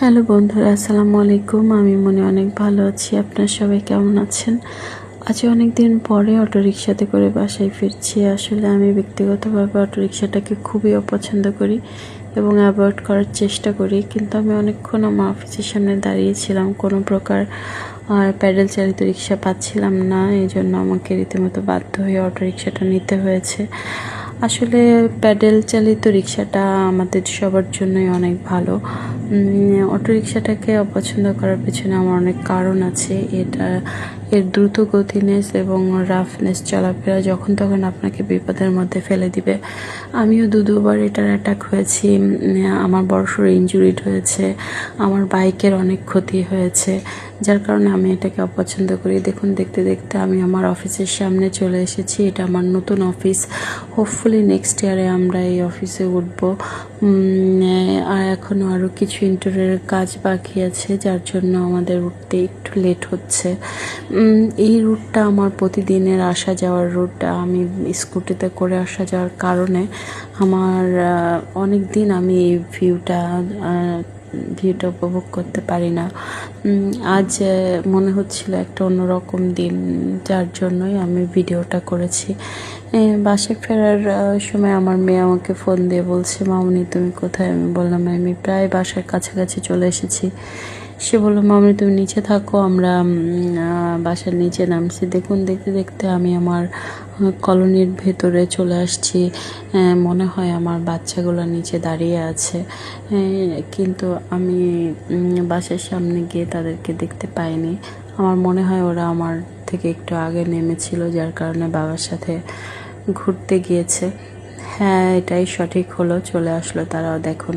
Hello বন্ধুরা, আসসালামু আলাইকুম। আমি মনে অনেক ভালো আছি। আপনারা সবাই কেমন আছেন? আজ অনেক দিন পরে অটোরিকশাতে করে বাসায় ফিরছি। আসলে আমি ব্যক্তিগতভাবে অটোরিকশাটাকে খুবই অপছন্দ করি এবং অ্যাভয়েড করার চেষ্টা করি, কিন্তু আমি অনেকক্ষণ আমার অফিসের সামনে দাঁড়িয়েছিলাম, কোনো প্রকার প্যাডেল চালিত রিক্সা পাচ্ছিলাম না। এই জন্য আমাকে রীতিমতো বাধ্য হয়ে অটোরিকশাটা নিতে হয়েছে। আসলে প্যাডেল চালিত রিক্সাটা আমাদের সবার জন্যই অনেক ভালো। অটোরিকশাটাকে অপছন্দ করার পেছনে আমার অনেক কারণ আছে। এর দ্রুত গতিনেস এবং রাফনেস চলাফেরা যখন তখন আপনাকে বিপদের মধ্যে ফেলে দিবে। আমিও দুবার এটার অ্যাটাক হয়েছি, আমার বড়সড় ইনজুরিড হয়েছে, আমার বাইকের অনেক ক্ষতি হয়েছে, যার কারণে আমি এটাকে অপছন্দ করি। দেখুন, দেখতে দেখতে আমি আমার অফিসের সামনে চলে এসেছি। এটা আমার নতুন অফিস। হোপফুলি নেক্সট ইয়ারে আমরা এই অফিসে উঠবো। আর এখনও আরও কিছু ইন্টেরিয়রের কাজ বাকি আছে, যার জন্য আমাদের উঠতে একটু লেট হচ্ছে। এই রুটটা আমার প্রতিদিনের আসা যাওয়ার রুট। আমি স্কুটিতে করে আসা যাওয়ার কারণে আমার অনেক দিন আমি এই ভিউটা উপভোগ করতে পারি না। আজ মনে হচ্ছিল একটা অন্যরকম দিন, যার জন্যই আমি ভিডিওটা করেছি। বাসায় ফেরার সময় আমার মেয়ে আমাকে ফোন দিয়ে বলছে, মামুনি তুমি কোথায়? আমি বললাম আমি প্রায় বাসার কাছাকাছি চলে এসেছি। সে বললো, মামুনি তুমি নিচে থাকো, আমরা বাসার নিচে নামছি। দেখুন, দেখতে দেখতে আমি আমার কলোনির ভেতরে চলে আসছি। মনে হয় আমার বাচ্চাগুলো নিচে দাঁড়িয়ে আছে, কিন্তু আমি বাসার সামনে গিয়ে তাদেরকে দেখতে পাইনি। আমার মনে হয় ওরা আমার থেকে একটু আগে নেমেছিল, যার কারণে বাবার সাথে ঘুরতে গিয়েছে। হ্যাঁ, এটাই সঠিক হলো, চলে আসলো তারাও। দেখুন।